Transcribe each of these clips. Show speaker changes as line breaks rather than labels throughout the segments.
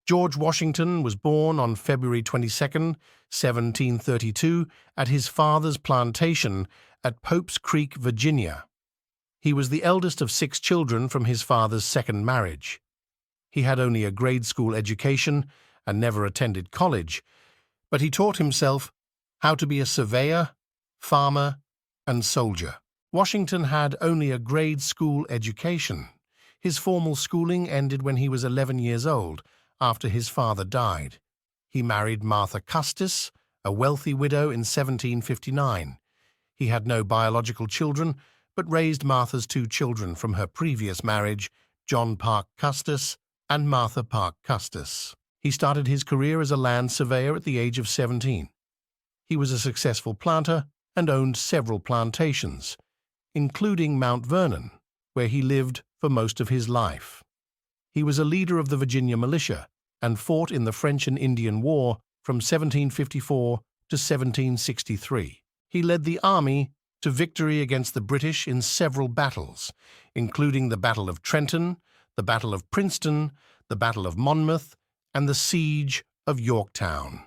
George Washington was born on February 22, 1732, at his father's plantation at Pope's Creek, Virginia. He was the eldest of 6 children from his father's second marriage. He had only a grade school education and never attended college, but he taught himself how to be a surveyor, farmer, and soldier. Washington had only a grade school education. His formal schooling ended when he was 11 years old, after his father died. He married Martha Custis, a wealthy widow, in 1759. He had no biological children, but raised Martha's 2 children from her previous marriage, John Parke Custis and Martha Parke Custis. He started his career as a land surveyor at the age of 17. He was a successful planter and owned several plantations, including Mount Vernon, where he lived for most of his life. He was a leader of the Virginia militia and fought in the French and Indian War from 1754 to 1763. He led the army to victory against the British in several battles, including the Battle of Trenton, the Battle of Princeton, the Battle of Monmouth, and the Siege of Yorktown.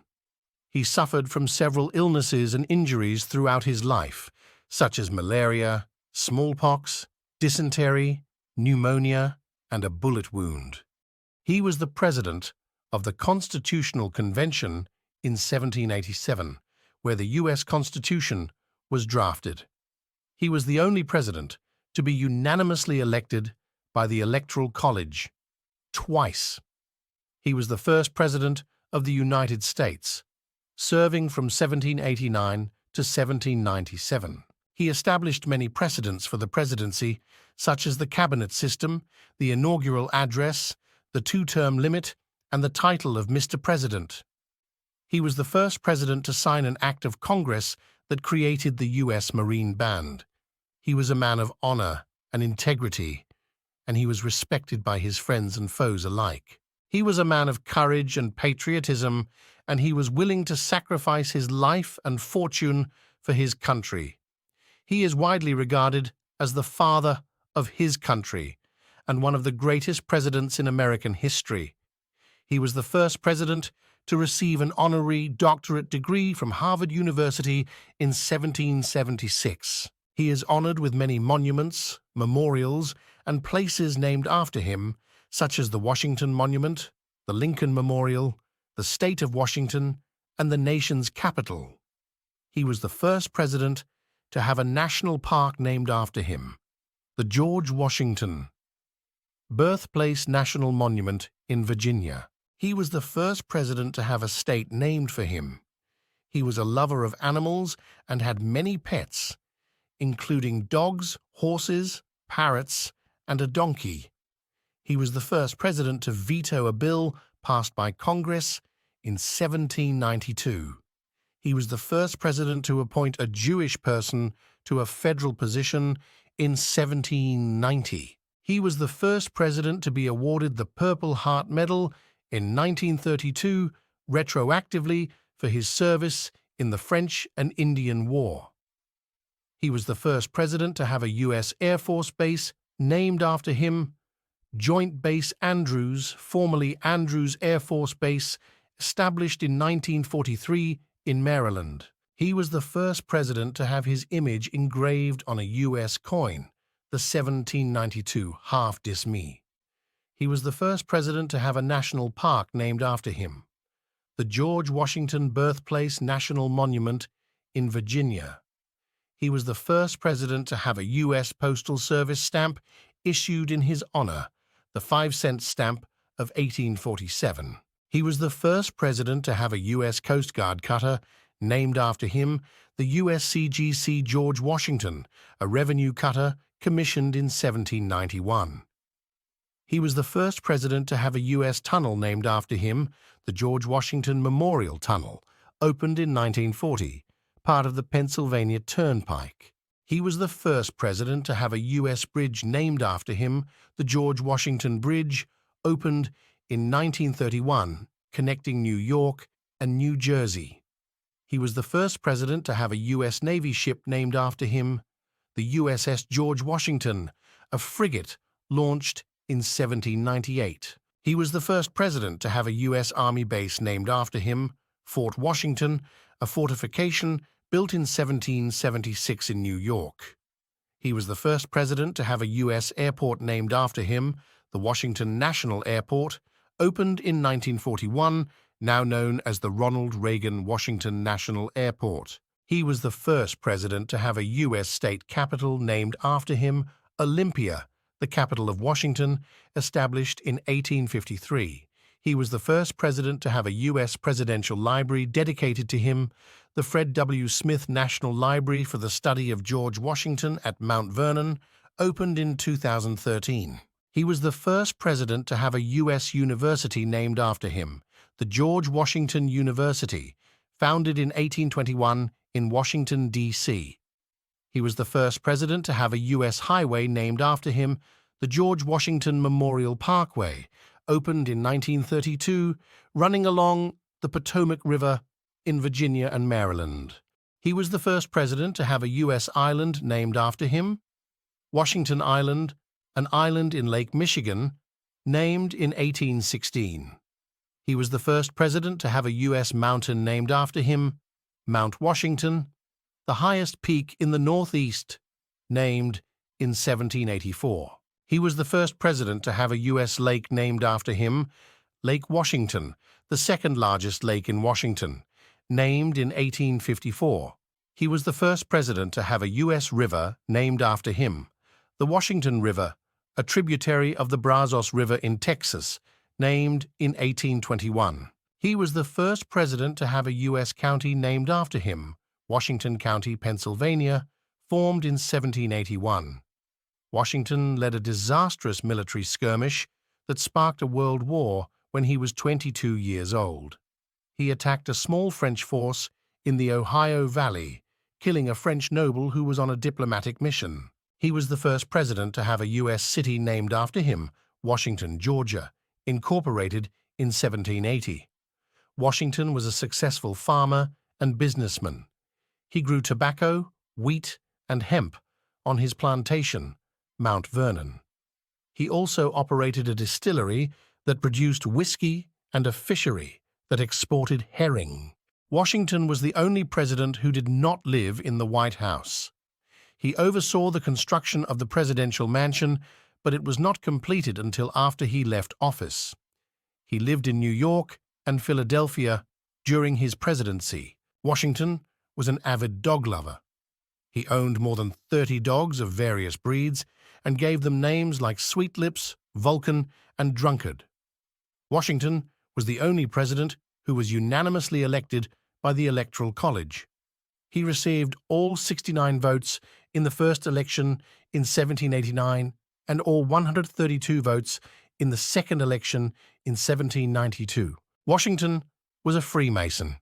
He suffered from several illnesses and injuries throughout his life, such as malaria, smallpox, dysentery, pneumonia, and a bullet wound. He was the president of the Constitutional Convention in 1787, where the U.S. Constitution was drafted. He was the only president to be unanimously elected by the Electoral College twice. He was the first president of the United States, serving from 1789 to 1797. He established many precedents for the presidency, such as the cabinet system, the inaugural address, the 2-term limit, and the title of Mr. President. He was the first president to sign an act of Congress that created the U.S. Marine Band. He was a man of honor and integrity, and he was respected by his friends and foes alike. He was a man of courage and patriotism, and he was willing to sacrifice his life and fortune for his country. He is widely regarded as the father of his country and one of the greatest presidents in American history. He was the first president to receive an honorary doctorate degree from Harvard University in 1776. He is honored with many monuments, memorials, and places named after him, such as the Washington Monument, the Lincoln Memorial, the State of Washington, and the nation's capital. He was the first president to have a national park named after him, the George Washington Birthplace National Monument in Virginia. He was the first president to have a state named for him. He was a lover of animals and had many pets, including dogs, horses, parrots, and a donkey. He was the first president to veto a bill passed by Congress in 1792. He was the first president to appoint a Jewish person to a federal position in 1790. He was the first president to be awarded the Purple Heart Medal in 1932, retroactively for his service in the French and Indian War. He was the first president to have a U.S. Air Force base named after him, Joint Base Andrews, formerly Andrews Air Force Base, established in 1943 in Maryland. He was the first president to have his image engraved on a U.S. coin, the 1792 half-dime. He was the first president to have a national park named after him, the George Washington Birthplace National Monument in Virginia. He was the first president to have a U.S. Postal Service stamp issued in his honor, the 5-cent stamp of 1847. He was the first president to have a U.S. Coast Guard cutter named after him, the USCGC George Washington, a revenue cutter commissioned in 1791. He was the first president to have a U.S. tunnel named after him, the George Washington Memorial Tunnel, opened in 1940, part of the Pennsylvania Turnpike. He was the first president to have a U.S. bridge named after him, the George Washington Bridge, opened in 1931, connecting New York and New Jersey. He was the first president to have a U.S. Navy ship named after him, the USS George Washington, a frigate launched in 1798. He was the first president to have a U.S. Army base named after him, Fort Washington, a fortification built in 1776 in New York. He was the first president to have a U.S. airport named after him, the Washington National Airport, opened in 1941, now known as the Ronald Reagan Washington National Airport. He was the first president to have a U.S. state capital named after him, Olympia, the capital of Washington, established in 1853. He was the first president to have a U.S. presidential library dedicated to him, the Fred W. Smith National Library for the Study of George Washington at Mount Vernon, opened in 2013. He was the first president to have a U.S. university named after him, the George Washington University, founded in 1821 in Washington, D.C. He was the first president to have a U.S. highway named after him, the George Washington Memorial Parkway, opened in 1932, running along the Potomac River in Virginia and Maryland. He was the first president to have a U.S. island named after him, Washington Island, an island in Lake Michigan, named in 1816. He was the first president to have a U.S. mountain named after him, Mount Washington, the highest peak in the Northeast, named in 1784. He was the first president to have a U.S. lake named after him, Lake Washington, the second largest lake in Washington, named in 1854. He was the first president to have a U.S. river named after him, the Washington River, a tributary of the Brazos River in Texas, named in 1821. He was the first president to have a U.S. county named after him, Washington County, Pennsylvania, formed in 1781. Washington led a disastrous military skirmish that sparked a world war when he was 22 years old. He attacked a small French force in the Ohio Valley, killing a French noble who was on a diplomatic mission. He was the first president to have a U.S. city named after him, Washington, Georgia, incorporated in 1780. Washington was a successful farmer and businessman. He grew tobacco, wheat, and hemp on his plantation, Mount Vernon. He also operated a distillery that produced whiskey and a fishery that exported herring. Washington was the only president who did not live in the White House. He oversaw the construction of the presidential mansion, but it was not completed until after he left office. He lived in New York and Philadelphia during his presidency. Washington was an avid dog lover. He owned more than 30 dogs of various breeds and gave them names like Sweet Lips, Vulcan, and Drunkard. Washington was the only president who was unanimously elected by the Electoral College. He received all 69 votes in the first election in 1789 and all 132 votes in the second election in 1792. Washington was a Freemason.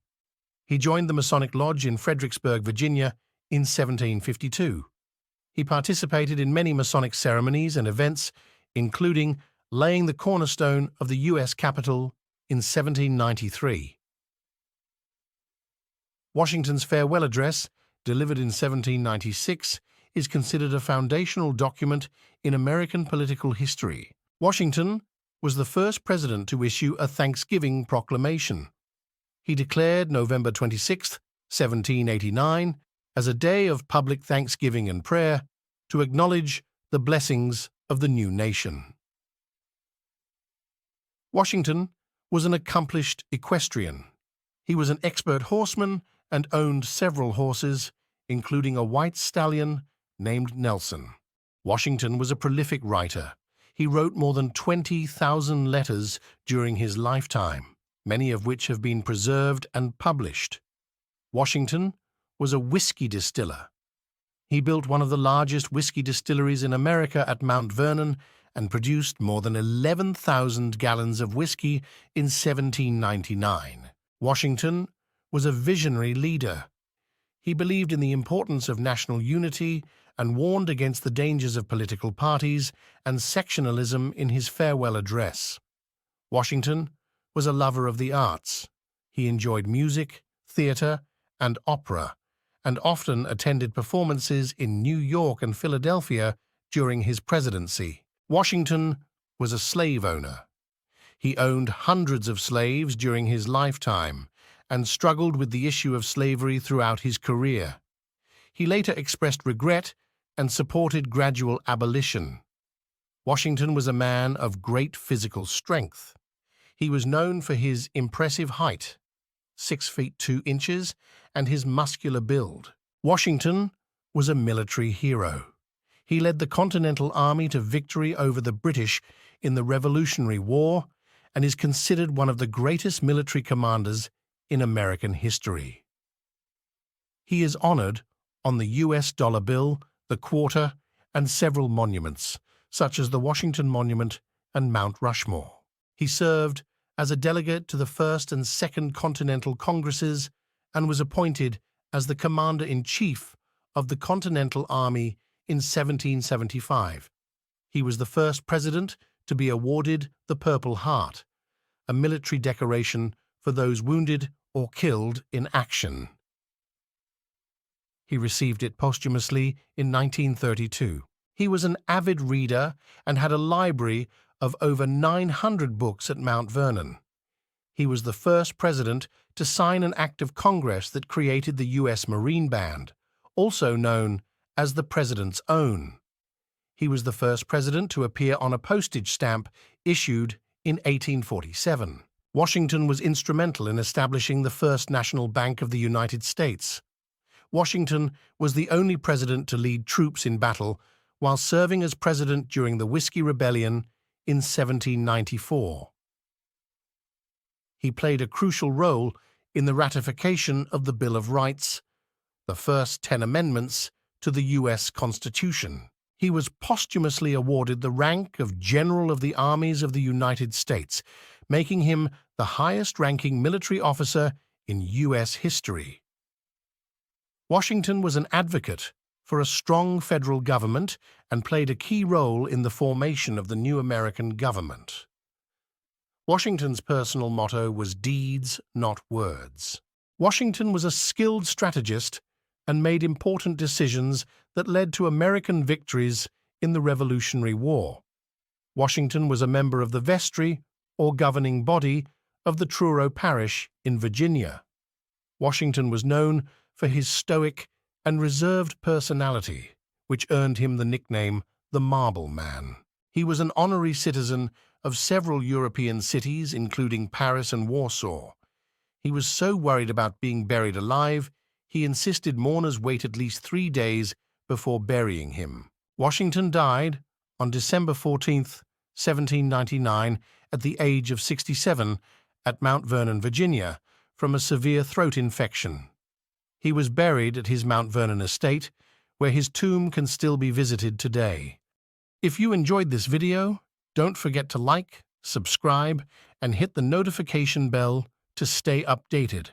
He joined the Masonic Lodge in Fredericksburg, Virginia, in 1752. He participated in many Masonic ceremonies and events, including laying the cornerstone of the U.S. Capitol in 1793. Washington's farewell address, delivered in 1796, is considered a foundational document in American political history. Washington was the first president to issue a Thanksgiving proclamation. He declared November 26, 1789, as a day of public thanksgiving and prayer to acknowledge the blessings of the new nation. Washington was an accomplished equestrian. He was an expert horseman and owned several horses, including a white stallion named Nelson. Washington was a prolific writer. He wrote more than 20,000 letters during his lifetime, many of which have been preserved and published. Washington was a whiskey distiller. He built one of the largest whiskey distilleries in America at Mount Vernon and produced more than 11,000 gallons of whiskey in 1799. Washington was a visionary leader. He believed in the importance of national unity and warned against the dangers of political parties and sectionalism in his farewell address. Washington was a lover of the arts. He enjoyed music, theater, and opera, and often attended performances in New York and Philadelphia during his presidency. Washington was a slave owner. He owned hundreds of slaves during his lifetime and struggled with the issue of slavery throughout his career. He later expressed regret and supported gradual abolition. Washington was a man of great physical strength. He was known for his impressive height, 6 feet 2 inches, and his muscular build. Washington was a military hero. He led the Continental Army to victory over the British in the Revolutionary War and is considered one of the greatest military commanders in American history. He is honored on the US dollar bill, the quarter, and several monuments, such as the Washington Monument and Mount Rushmore. He served as a delegate to the First and Second Continental Congresses and was appointed as the Commander-in-Chief of the Continental Army in 1775. He was the first president to be awarded the Purple Heart, a military decoration for those wounded or killed in action. He received it posthumously in 1932. He was an avid reader and had a library of over 900 books at Mount Vernon. He was the first president to sign an act of Congress that created the U.S. Marine Band, also known as the President's Own. He was the first president to appear on a postage stamp issued in 1847. Washington was instrumental in establishing the First National Bank of the United States. Washington was the only president to lead troops in battle while serving as president during the Whiskey Rebellion in 1794. He played a crucial role in the ratification of the Bill of Rights, the first 10 amendments to the U.S. Constitution. He was posthumously awarded the rank of General of the Armies of the United States, making him the highest-ranking military officer in U.S. history. Washington was an advocate for a strong federal government and played a key role in the formation of the new American government. Washington's personal motto was deeds, not words. Washington was a skilled strategist and made important decisions that led to American victories in the Revolutionary War. Washington was a member of the vestry, or governing body, of the Truro Parish in Virginia. Washington was known for his stoic and reserved personality, which earned him the nickname the Marble Man. He was an honorary citizen of several European cities, including Paris and Warsaw. He was so worried about being buried alive, he insisted mourners wait at least 3 days before burying him. Washington died on December 14, 1799, at the age of 67 at Mount Vernon, Virginia, from a severe throat infection. He was buried at his Mount Vernon estate, where his tomb can still be visited today. If you enjoyed this video, don't forget to like, subscribe, and hit the notification bell to stay updated.